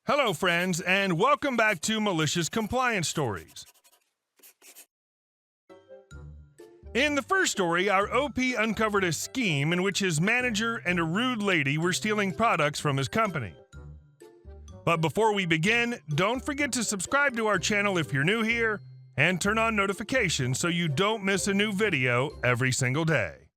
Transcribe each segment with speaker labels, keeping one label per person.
Speaker 1: Hello, friends, and welcome back to Malicious Compliance Stories. In the first story, our OP uncovered a scheme in which his manager and a rude lady were stealing products from his company. But before we begin, don't forget to subscribe to our channel if you're new here, and turn on notifications so you don't miss a new video every single day.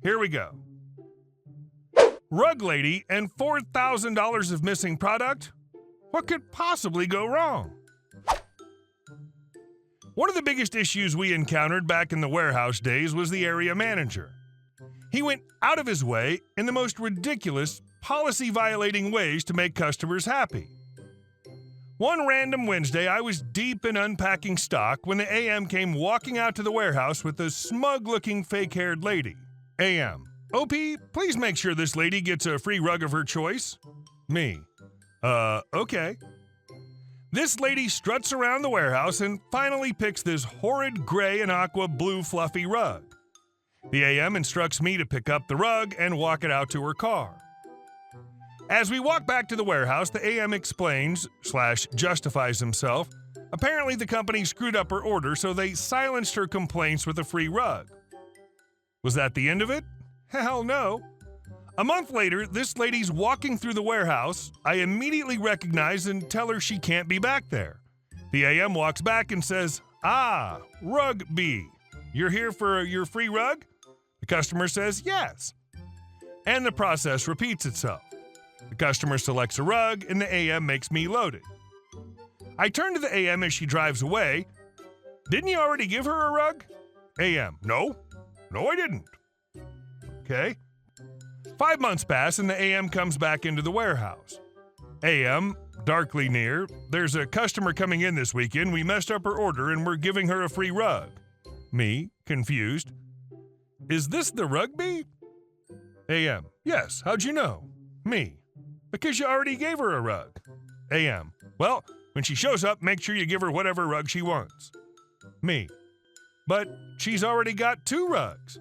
Speaker 1: Here we go. Rug lady and $4,000 of missing product? What could possibly go wrong? One of the biggest issues we encountered back in the warehouse days was the area manager. He went out of his way in the most ridiculous, policy-violating ways to make customers happy. One random Wednesday, I was deep in unpacking stock when the AM came walking out to the warehouse with a smug-looking fake-haired lady. AM: OP, please make sure this lady gets a free rug of her choice. Me: okay. This lady struts around the warehouse and finally picks this horrid gray and aqua blue fluffy rug. The AM instructs me to pick up the rug and walk it out to her car. As we walk back to the warehouse, the AM explains/justifies himself. Apparently the company screwed up her order, so they silenced her complaints with a free rug. Was that the end of it? Hell no. A month later, this lady's walking through the warehouse. I immediately recognize and tell her she can't be back there. The AM walks back and says, Rug B, you're here for your free rug? The customer says yes. And the process repeats itself. The customer selects a rug and the AM makes me load it. I turn to the AM as she drives away. Didn't you already give her a rug? AM: No, I didn't. Okay. 5 months pass and the AM comes back into the warehouse. AM, darkly near: there's a customer coming in this weekend. We messed up her order and we're giving her a free rug. Me, confused: Is this the rug bee? AM: Yes, how'd you know? Me: Because you already gave her a rug. AM: Well, when she shows up, make sure you give her whatever rug she wants. Me: But she's already got 2 rugs.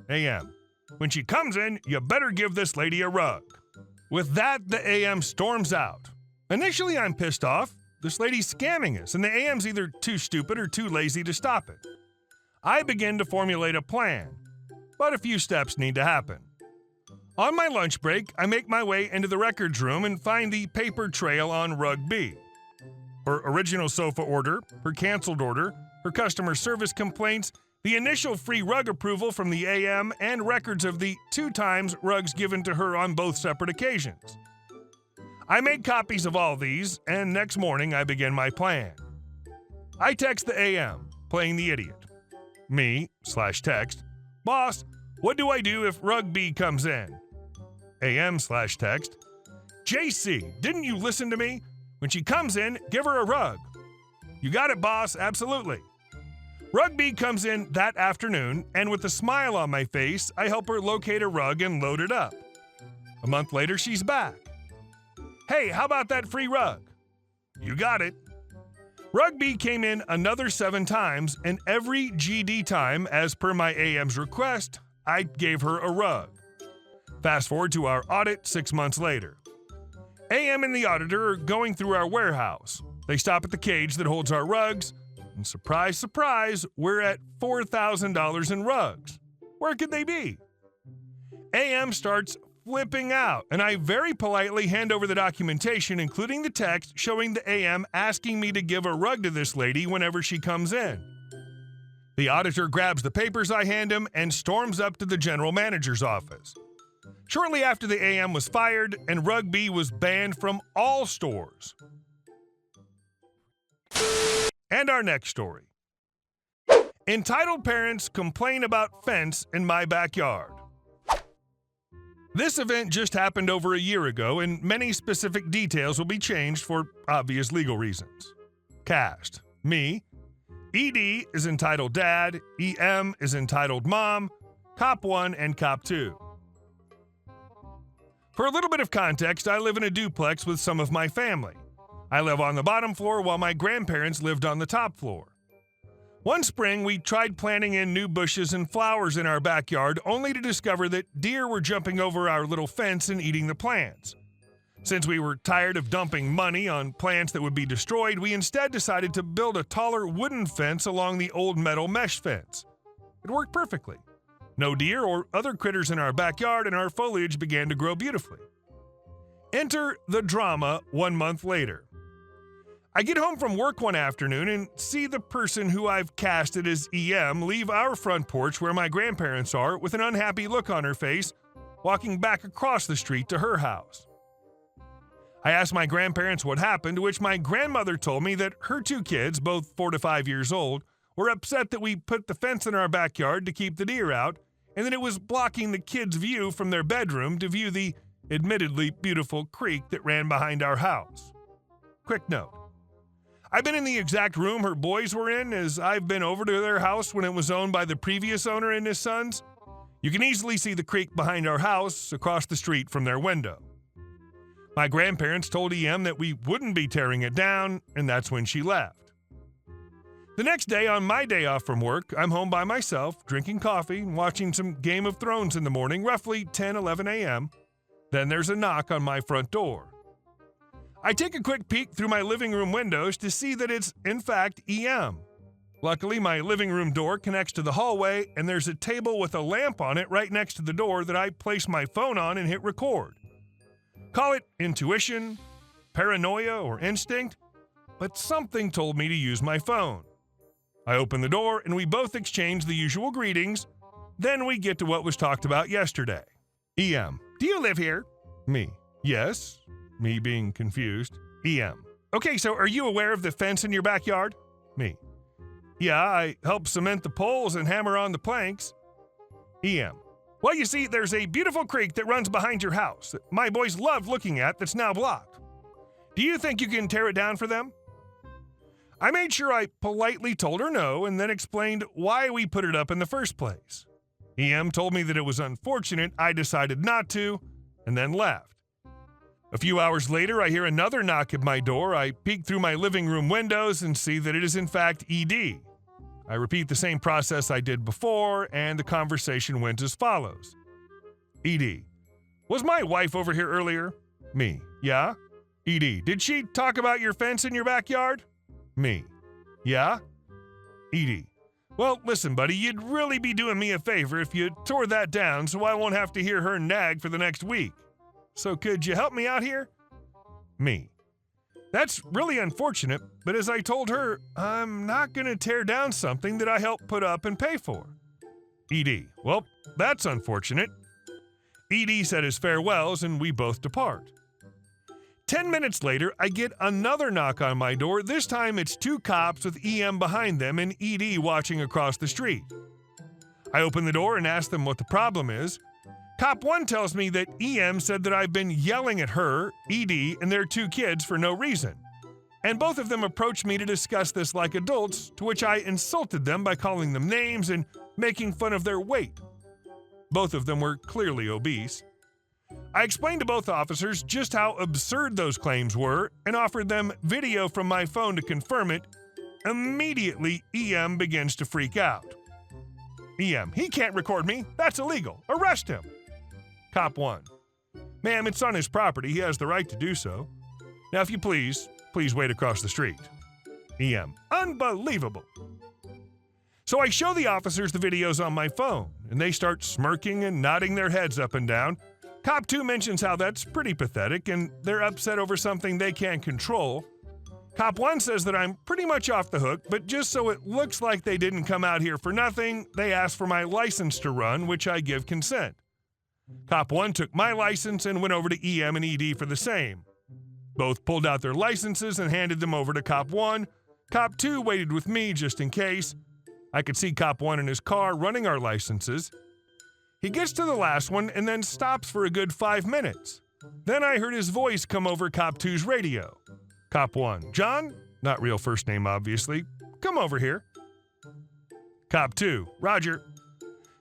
Speaker 1: AM: When she comes in, you better give this lady a rug. With that, the AM storms out. Initially, I'm pissed off. This lady's scamming us, and the AM's either too stupid or too lazy to stop it. I begin to formulate a plan, but a few steps need to happen. On my lunch break, I make my way into the records room and find the paper trail on Rug B. Her original sofa order, her canceled order, her customer service complaints, the initial free rug approval from the AM, and records of the 2 times rugs given to her on both separate occasions. I make copies of all these, and next morning I begin my plan. I text the AM, playing the idiot. Me/text: Boss, what do I do if rug B comes in? AM/text: JC, didn't you listen to me? When she comes in, give her a rug. You got it, boss, absolutely. Rug B comes in that afternoon, and with a smile on my face, I help her locate a rug and load it up. A month later, she's back. Hey, how about that free rug? You got it. Rug B came in another 7 times, and every GD time, as per my AM's request, I gave her a rug. Fast forward to our audit 6 months later. AM and the auditor are going through our warehouse. They stop at the cage that holds our rugs, and surprise, surprise, we're at $4,000 in rugs. Where could they be? AM starts flipping out, and I very politely hand over the documentation, including the text showing the AM asking me to give a rug to this lady whenever she comes in. The auditor grabs the papers I hand him and storms up to the general manager's office. Shortly after, the AM was fired, and Rug B was banned from all stores. And our next story. Entitled parents complain about fence in my backyard. This event just happened over a year ago, and many specific details will be changed for obvious legal reasons. Cast: Me. ED is entitled Dad, EM is entitled Mom, Cop 1 and Cop 2. For a little bit of context, I live in a duplex with some of my family. I live on the bottom floor while my grandparents lived on the top floor. One spring, we tried planting in new bushes and flowers in our backyard, only to discover that deer were jumping over our little fence and eating the plants. Since we were tired of dumping money on plants that would be destroyed, we instead decided to build a taller wooden fence along the old metal mesh fence. It worked perfectly. No deer or other critters in our backyard, and our foliage began to grow beautifully. Enter the drama 1 month later. I get home from work one afternoon and see the person who I've casted as EM leave our front porch where my grandparents are with an unhappy look on her face, walking back across the street to her house. I asked my grandparents what happened, to which my grandmother told me that her 2 kids, both 4 to 5 years old, were upset that we put the fence in our backyard to keep the deer out, and that it was blocking the kids' view from their bedroom to view the admittedly beautiful creek that ran behind our house. Quick note. I've been in the exact room her boys were in, as I've been over to their house when it was owned by the previous owner and his sons. You can easily see the creek behind our house across the street from their window. My grandparents told EM that we wouldn't be tearing it down, and that's when she left. The next day, on my day off from work, I'm home by myself, drinking coffee and watching some Game of Thrones in the morning, roughly 10-11 a.m. Then there's a knock on my front door. I take a quick peek through my living room windows to see that it's, in fact, EM. Luckily, my living room door connects to the hallway, and there's a table with a lamp on it right next to the door that I place my phone on and hit record. Call it intuition, paranoia, or instinct, but something told me to use my phone. I open the door, and we both exchange the usual greetings. Then we get to what was talked about yesterday. EM: do you live here? Me: yes. Me being confused. EM: okay, so are you aware of the fence in your backyard? Me: yeah, I help cement the poles and hammer on the planks. EM: well, you see, there's a beautiful creek that runs behind your house that my boys loved looking at that's now blocked. Do you think you can tear it down for them? I made sure I politely told her no and then explained why we put it up in the first place. EM told me that it was unfortunate I decided not to, and then left. A few hours later, I hear another knock at my door. I peek through my living room windows and see that it is in fact ED. I repeat the same process I did before, and the conversation went as follows. ED: was my wife over here earlier? Me: yeah. ED: did she talk about your fence in your backyard? Me: yeah. ED: well, listen, buddy, you'd really be doing me a favor if you tore that down so I won't have to hear her nag for the next week. So could you help me out here? Me: that's really unfortunate, but as I told her, I'm not going to tear down something that I helped put up and pay for. ED: well, that's unfortunate. ED said his farewells and we both depart. 10 minutes later, I get another knock on my door. This time it's 2 cops with EM behind them and ED watching across the street. I open the door and ask them what the problem is. Cop 1 tells me that EM said that I've been yelling at her, ED, and their 2 kids for no reason. And both of them approached me to discuss this like adults, to which I insulted them by calling them names and making fun of their weight. Both of them were clearly obese. I explained to both officers just how absurd those claims were and offered them video from my phone to confirm it. Immediately, EM begins to freak out. EM: he can't record me. That's illegal. Arrest him. Cop 1: ma'am, it's on his property. He has the right to do so. Now, if you please wait across the street. EM: unbelievable. So I show the officers the videos on my phone, and they start smirking and nodding their heads up and down. Cop 2 mentions how that's pretty pathetic, and they're upset over something they can't control. Cop 1 says that I'm pretty much off the hook, but just so it looks like they didn't come out here for nothing, they asked for my license to run, which I give consent. Cop 1 took my license and went over to EM and ED for the same. Both pulled out their licenses and handed them over to Cop 1. Cop 2 waited with me just in case. I could see Cop 1 in his car running our licenses. He gets to the last one and then stops for a good 5 minutes. Then I heard his voice come over Cop 2's radio. Cop 1: John, not real first name obviously, come over here. Cop 2: Roger.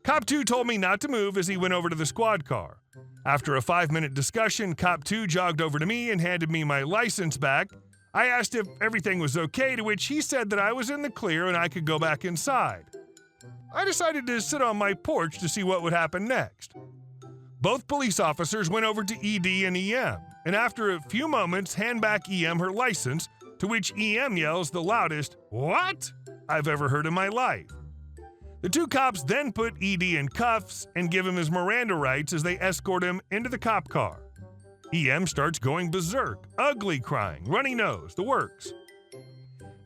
Speaker 1: Cop 2 told me not to move as he went over to the squad car. After a 5-minute discussion, Cop 2 jogged over to me and handed me my license back. I asked if everything was okay, to which he said that I was in the clear and I could go back inside. I decided to sit on my porch to see what would happen next. Both police officers went over to ED and EM. and after a few moments hand back EM her license, to which EM yells the loudest, "What?" I've ever heard in my life. The two cops then put ED in cuffs and give him his Miranda rights as they escort him into the cop car. EM starts going berserk, ugly crying, runny nose, the works.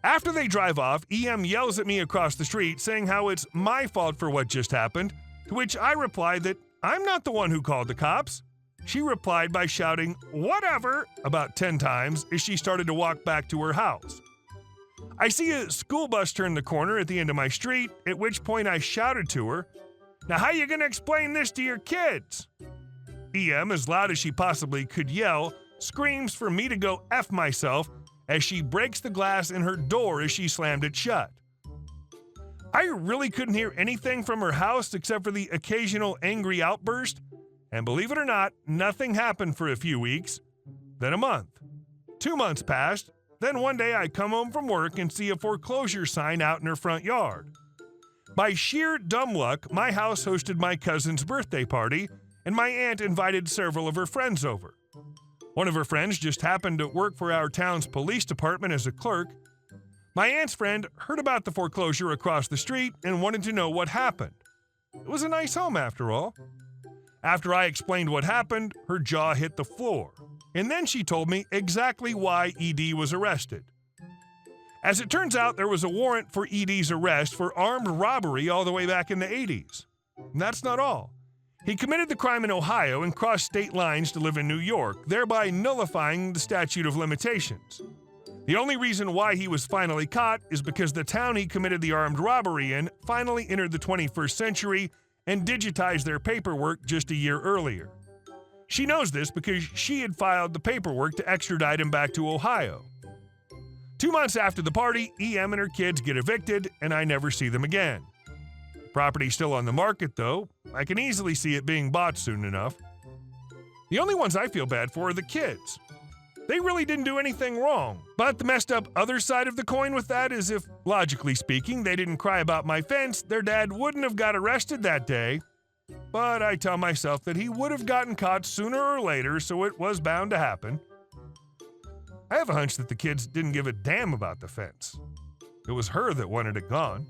Speaker 1: After they drive off, EM yells at me across the street saying how it's my fault for what just happened, to which I replied that I'm not the one who called the cops. She replied by shouting, "Whatever," about 10 times as she started to walk back to her house. I see a school bus turn the corner at the end of my street, at which point I shouted to her, "Now how you gonna explain this to your kids?" EM, as loud as she possibly could yell, screams for me to go F myself as she breaks the glass in her door as she slammed it shut. I really couldn't hear anything from her house except for the occasional angry outburst, and believe it or not, nothing happened for a few weeks, then a month. 2 months passed, then one day I come home from work and see a foreclosure sign out in her front yard. By sheer dumb luck, my house hosted my cousin's birthday party, and my aunt invited several of her friends over. One of her friends just happened to work for our town's police department as a clerk. My aunt's friend heard about the foreclosure across the street and wanted to know what happened. It was a nice home after all. After I explained what happened, her jaw hit the floor, and then she told me exactly why ED was arrested. As it turns out, there was a warrant for ED's arrest for armed robbery all the way back in the 80s. And that's not all. He committed the crime in Ohio and crossed state lines to live in New York, thereby nullifying the statute of limitations. The only reason why he was finally caught is because the town he committed the armed robbery in finally entered the 21st century and digitized their paperwork just a year earlier. She knows this because she had filed the paperwork to extradite him back to Ohio. 2 months after the party, EM and her kids get evicted, and I never see them again. Property's still on the market, though. I can easily see it being bought soon enough. The only ones I feel bad for are the kids. They really didn't do anything wrong, but the messed up other side of the coin with that is if, logically speaking, they didn't cry about my fence, their dad wouldn't have got arrested that day. But I tell myself that he would have gotten caught sooner or later, so it was bound to happen. I have a hunch that the kids didn't give a damn about the fence. It was her that wanted it gone.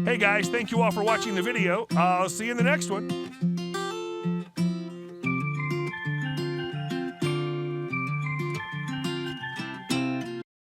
Speaker 1: Hey guys, thank you all for watching the video. I'll see you in the next one.